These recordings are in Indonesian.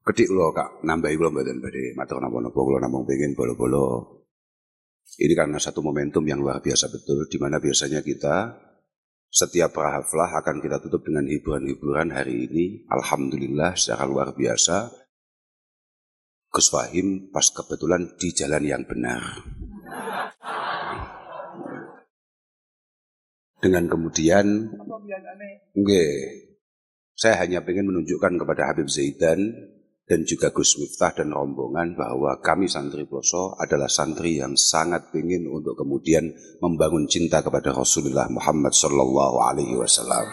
Kedik kula Kak, nambahi kula mboten badhe matur napa-napa, kula namung pengin bolo-bolo. Ini karena satu momentum yang luar biasa betul, di mana biasanya kita setiap prahaflah akan kita tutup dengan hiburan-hiburan. Hari ini alhamdulillah secara luar biasa Gus Fahim pas kebetulan di jalan yang benar. Dengan kemudian saya hanya ingin menunjukkan kepada Habib Zaidan dan juga Gus Miftah dan rombongan bahwa kami santri Ploso adalah santri yang sangat ingin untuk kemudian membangun cinta kepada Rasulullah Muhammad Sallallahu Alaihi Wasallam.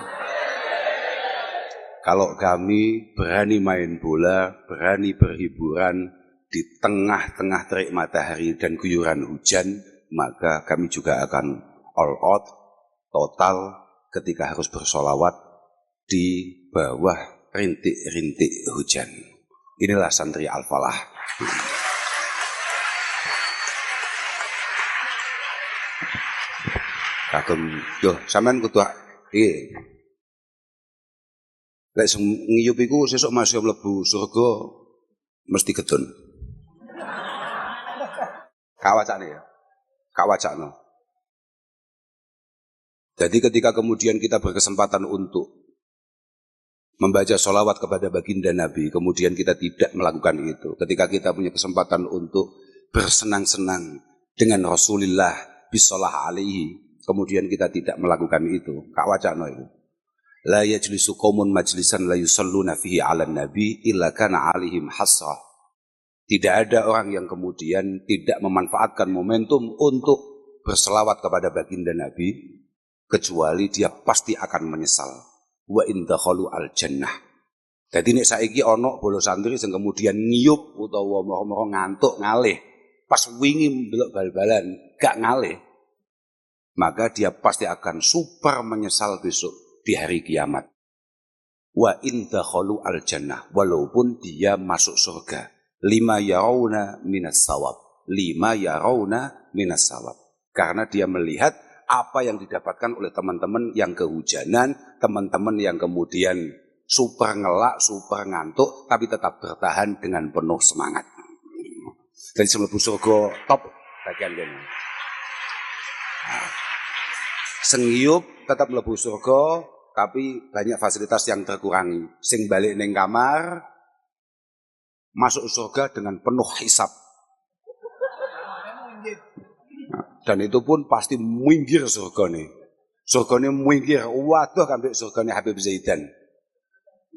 Kalau kami berani main bola, berani berhiburan di tengah-tengah terik matahari dan guyuran hujan, maka kami juga akan all out, total ketika harus bersolawat di bawah rintik-rintik hujan. Inilah santri Al-Falah. Kagem, yo sampean kudu iki. Lek ngiyup iku sesuk masih mlebu surga mesti gedun. Kawacane ya. Kawacane. Jadi ketika kemudian kita berkesempatan untuk membaca sholawat kepada baginda Nabi, kemudian kita tidak melakukan itu. Ketika kita punya kesempatan untuk bersenang-senang dengan Rasulullah bisallah alaihi, kemudian kita tidak melakukan itu. Kak wacana itu. La yajlisu qaumun majlisan la yusalluna fihi 'alan nabi illa kana 'alaihim hasrah. Tidak ada orang yang kemudian tidak memanfaatkan momentum untuk berselawat kepada baginda Nabi kecuali dia pasti akan menyesal. Wa indakhalu al jannah. Dadi nek saiki ana bolo santri sing kemudian ngiyup utawa moro-moro ngantuk ngalih pas wingi ndelok bal-balan gak ngalih, maka dia pasti akan super menyesal besok di hari kiamat. Wa indakhalu al jannah, walaupun dia masuk surga. Lima yarawna minas sawab. Lima yarawna minas sawab. Karena dia melihat apa yang didapatkan oleh teman-teman yang kehujanan, teman-teman yang kemudian super ngelak, super ngantuk, tapi tetap bertahan dengan penuh semangat. Dan sebelum surga top bagian ini. Sengiup tetap mlebu surga, tapi banyak fasilitas yang terkurangi. Sing balik neng kamar, masuk surga dengan penuh hisab. Dan itu pun pasti minggir surgane. Surgane minggir, waduh ambek surgane Habib Zaidan.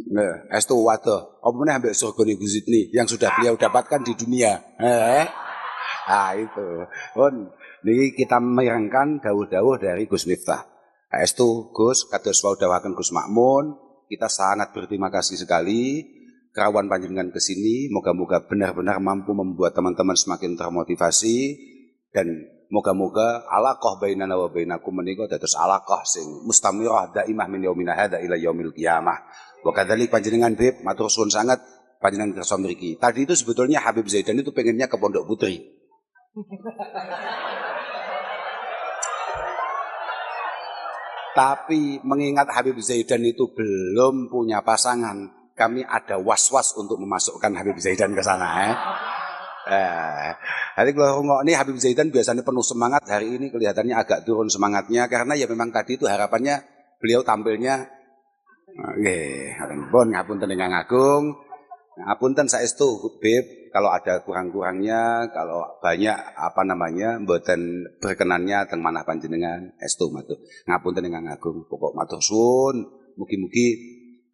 Nah, estu waduh, apa meneh ambek surgane Gus Zidni yang sudah beliau dapatkan di dunia. Itu. Pun niki kita merangkan dawuh-dawuh dari Gus Miftah. Estu Gus kados wau dawuhaken Gus Makmun, kita sangat berterima kasih sekali kerawan panjenengan ke sini. Moga-moga benar-benar mampu membuat teman-teman semakin termotivasi dan moga-moga alaqah bainana wa bainakum menika dados alaqah sing mustamirah daimah min yaumina hadza ila yaumil qiyamah. Wa kadzalik panjenengan Bib matur suwun sangat panjenengan kersa mriki. Tadi itu sebetulnya Habib Zaidan itu pengennya ke Pondok Putri. Tapi mengingat Habib Zaidan itu belum punya pasangan, kami ada was-was untuk memasukkan Habib Zaidan ke sana. Hari kalau ini Habib Zaidan biasanya penuh semangat, hari ini kelihatannya agak turun semangatnya karena ya memang tadi itu harapannya beliau tampilnya ngapunten ingkang agung, ngapunten saestu Bib kalau ada kurang-kurangnya, kalau banyak mboten berkenannya teng manah panjenengan estu matur. Ngapunten ingkang agung, pokok matur suwun, mugi-mugi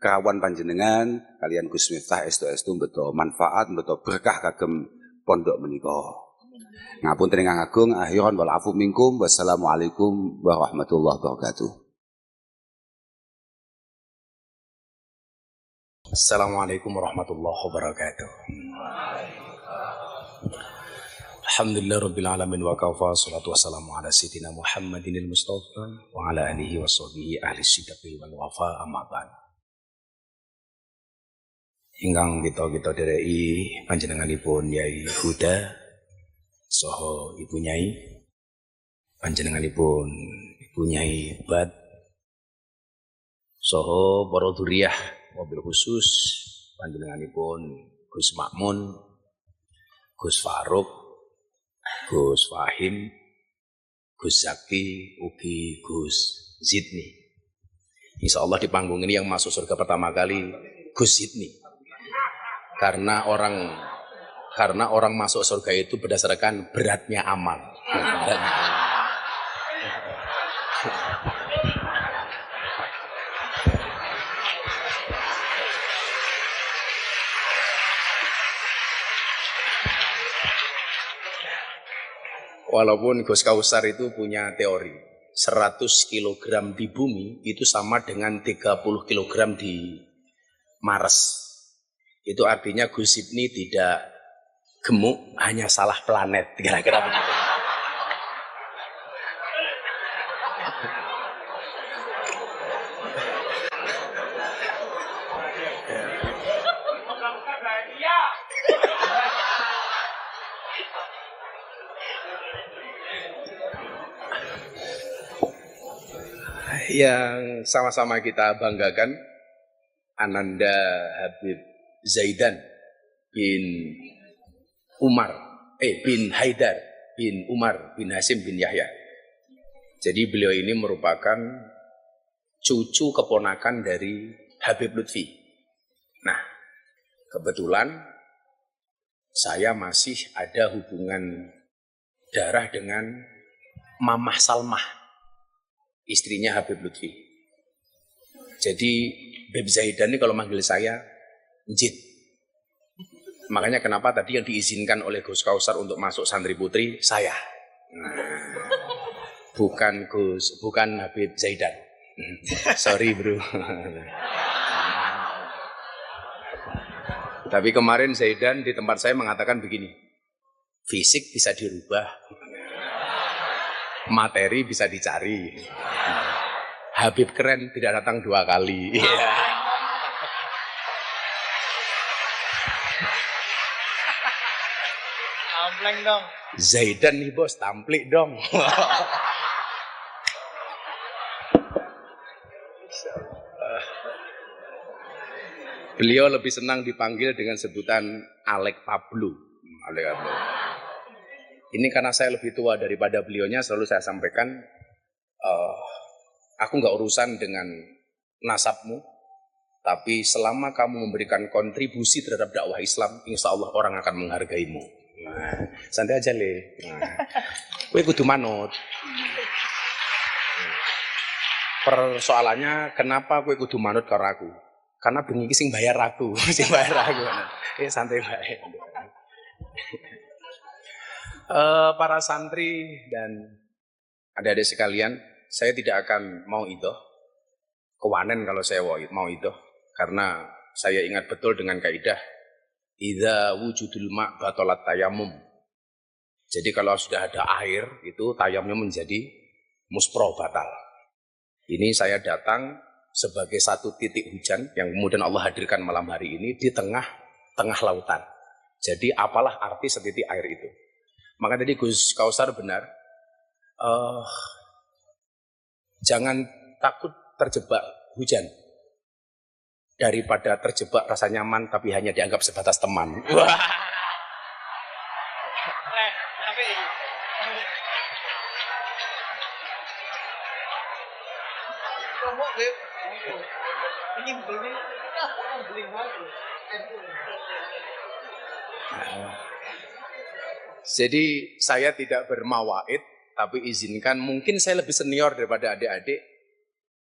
kerawan panjenengan kalian Gus Miftah estu-estu beto manfaat, beto berkah kagem pondok menika. Ngapunten ingkang agung, akhiran wal afu minkum. Wassalamualaikum warahmatullahi wabarakatuh. Assalamualaikum warahmatullahi wabarakatuh. Alhamdulillah rabbil alamin wa kafa salatu wassalamu ala sayyidina Muhammadinil Mustafa wa ala alihi wa sahbihi ahli sidqi wal wafa amma ba'd. Ingkang kita dereki panjenenganipun Yai Huda saha Ibu Nyai, panjenenganipun Ibu Nyai Bad saha para dzurriyyah wabil khusus panjenenganipun Gus Makmun, Gus Faruk, Gus Fahim, Gus Zaki, ugi Gus Zidni. Insya Allah di panggung ini yang masuk surga pertama kali Gus Zidni. Karena orang masuk surga itu berdasarkan beratnya amal. Walaupun Gus Kausar itu punya teori 100 kg di bumi itu sama dengan 30 kg di Mars. Itu artinya Gus Ibni tidak gemuk, hanya salah planet. Kira-kira begitu. Yang sama-sama kita banggakan, Ananda Habib Zaidan bin Haidar bin Umar bin Hasim bin Yahya. Jadi beliau ini merupakan cucu keponakan dari Habib Lutfi. Nah, kebetulan saya masih ada hubungan darah dengan Mamah Salmah, istrinya Habib Lutfi. Jadi Habib Zaidan ini kalau manggil saya Njit. Makanya kenapa tadi yang diizinkan oleh Gus Kausar untuk masuk santri putri saya. Nah, bukan Habib Zaidan. Sorry bro. Tapi kemarin Zaidan di tempat saya mengatakan begini, fisik bisa dirubah, materi bisa dicari. Habib keren tidak datang 2 kali. Ampleng dong. Zaidan nih bos, tamplik dong. Beliau lebih senang dipanggil dengan sebutan Alek Pablo. Ini karena saya lebih tua daripada beliaunya, selalu saya sampaikan, aku nggak urusan dengan nasabmu, tapi selama kamu memberikan kontribusi terhadap dakwah Islam, insya Allah orang akan menghargaimu. Nah, santai aja le. Kowe kudu manut. Persoalannya kenapa kowe kudu manut karo aku? Karena bengi iki sing bayar aku, santai bae. Para santri dan adik-adik sekalian, saya tidak akan mau idoh, kewanen kalau saya mau idoh, karena saya ingat betul dengan kaidah idza wujudul ma' batalat tayammum. Jadi kalau sudah ada air, itu tayamum menjadi muspro batal. Ini saya datang sebagai satu titik hujan yang kemudian Allah hadirkan malam hari ini di tengah lautan. Jadi apalah arti setitik air itu? Maka tadi Gus Kausar benar, jangan takut terjebak hujan daripada terjebak rasa nyaman tapi hanya dianggap sebatas teman. Jadi saya tidak bermawaid, tapi izinkan mungkin saya lebih senior daripada adik-adik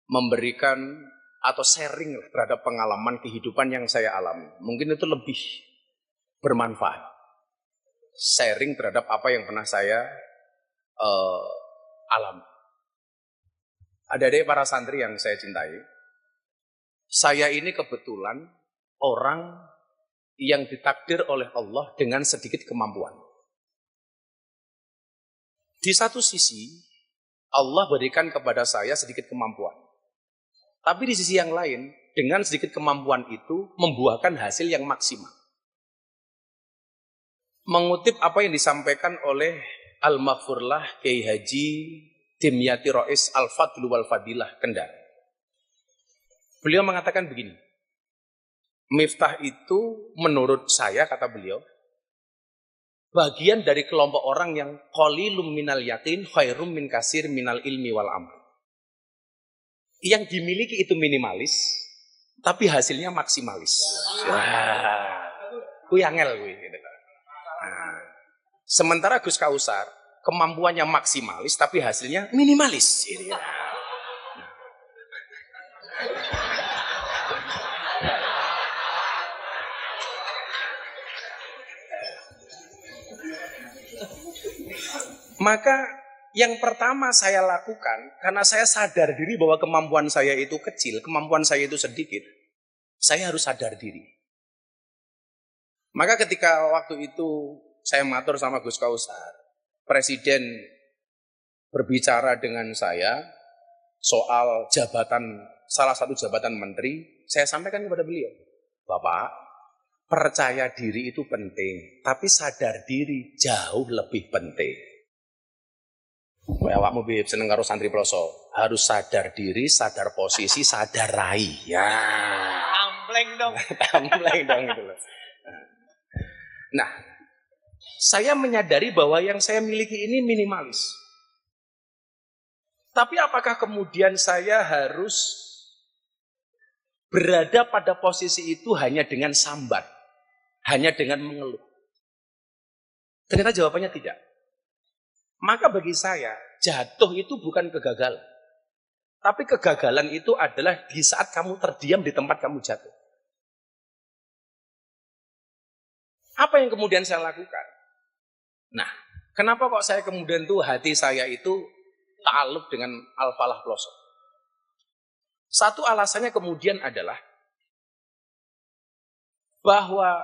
memberikan atau sharing terhadap pengalaman kehidupan yang saya alami. Mungkin itu lebih bermanfaat. Sharing terhadap apa yang pernah saya alami. Adik-adik para santri yang saya cintai, saya ini kebetulan orang yang ditakdir oleh Allah dengan sedikit kemampuan. Di satu sisi, Allah berikan kepada saya sedikit kemampuan. Tapi di sisi yang lain, dengan sedikit kemampuan itu membuahkan hasil yang maksimal. Mengutip apa yang disampaikan oleh Al-Maghfurlah Kiai Haji Dimyati Rois Al-Fadlu wal Fadilah Kendal. Beliau mengatakan begini, Miftah itu menurut saya, kata beliau, bagian dari kelompok orang yang qalilum minal yakin khairum min kasir minal ilmi wal amr. Yang dimiliki itu minimalis, tapi hasilnya maksimalis. Ku angel kuwi. Nah, sementara Gus Kausar kemampuannya maksimalis, tapi hasilnya minimalis. Maka yang pertama saya lakukan, karena saya sadar diri bahwa kemampuan saya itu kecil, kemampuan saya itu sedikit, saya harus sadar diri. Maka ketika waktu itu saya matur sama Gus Kausar, Presiden berbicara dengan saya soal jabatan, salah satu jabatan menteri, saya sampaikan kepada beliau, Bapak, percaya diri itu penting, tapi sadar diri jauh lebih penting. Awakmu bib seneng karo santri ploso, harus sadar diri, sadar posisi, sadar rai. Ya. Ampleng dong. Ampleng dong itu loh. Nah, saya menyadari bahwa yang saya miliki ini minimalis. Tapi apakah kemudian saya harus berada pada posisi itu hanya dengan sambat, hanya dengan mengeluh? Ternyata jawabannya tidak. Maka bagi saya, jatuh itu bukan kegagalan. Tapi kegagalan itu adalah di saat kamu terdiam di tempat kamu jatuh. Apa yang kemudian saya lakukan? Nah, kenapa kok saya kemudian tuh hati saya itu ta'alluq dengan Al-Falah Ploso? Satu alasannya kemudian adalah bahwa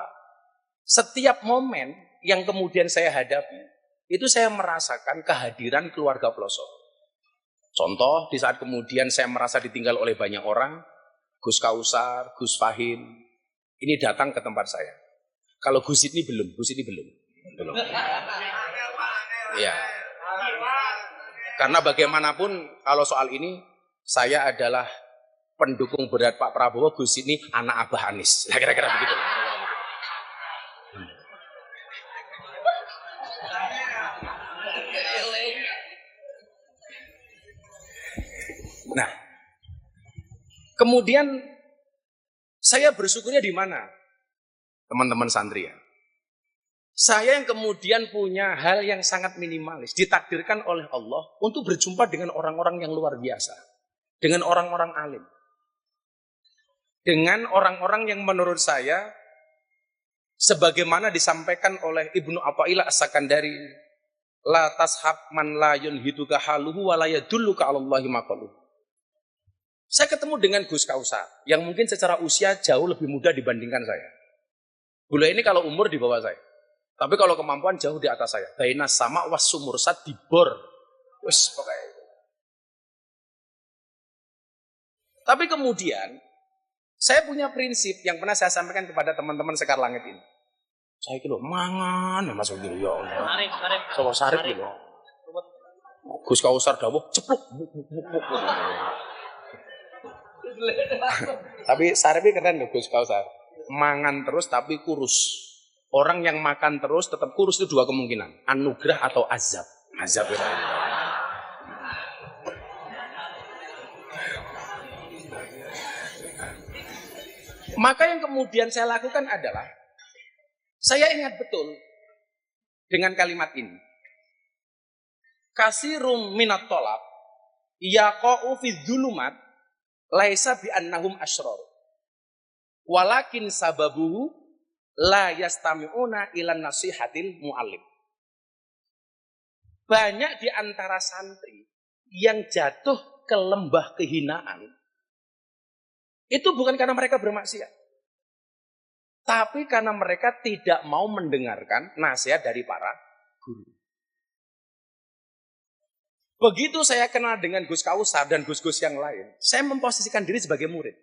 setiap momen yang kemudian saya hadapi, itu saya merasakan kehadiran keluarga Ploso. Contoh, di saat kemudian saya merasa ditinggal oleh banyak orang, Gus Kausar, Gus Fahim, ini datang ke tempat saya. Kalau Gus ini belum. Belum. Ya. Karena bagaimanapun, kalau soal ini, saya adalah pendukung berat Pak Prabowo, Gus ini anak Abah Anies. Nah, kira-kira begitu. Nah, kemudian saya bersyukurnya di mana? Teman-teman santri ya. Saya yang kemudian punya hal yang sangat minimalis, ditakdirkan oleh Allah untuk berjumpa dengan orang-orang yang luar biasa. Dengan orang-orang alim. Dengan orang-orang yang menurut saya, sebagaimana disampaikan oleh Ibnu Athaillah As-Sakandari, la tashab man la yunhiduka haluhu wa la yadulluka 'alallahi maqaluhu. Saya ketemu dengan Gus Kausar, yang mungkin secara usia jauh lebih muda dibandingkan saya. Beliau ini kalau umur di bawah saya. Tapi kalau kemampuan jauh di atas saya. Baina sama was sumursat dibor. Wes pokoknya. Tapi kemudian, saya punya prinsip yang pernah saya sampaikan kepada teman-teman Sekar Langit ini. Saya kira, mangan ya masuk gitu. Ya Allah. Sarip. Sarip gitu. Gus Kausar dawuh, cepluk. Tapi saripnya keren loh Gus Kausar. Mangan terus tapi kurus. Orang yang makan terus tetap kurus itu dua kemungkinan. Anugerah atau azab. Azab itu. Maka yang kemudian saya lakukan adalah, saya ingat betul dengan kalimat ini. Kasirum minat tolak yaqa'u fi dzulumat laisa bi annahum asyrar. Walakin sababuhu la yastami'una ilan nasihatil mu'allim. Banyak di antara santri yang jatuh ke lembah kehinaan itu bukan karena mereka bermaksiat, tapi karena mereka tidak mau mendengarkan nasihat dari para guru. Begitu saya kenal dengan Gus Kausar dan Gus-Gus yang lain, saya memposisikan diri sebagai murid.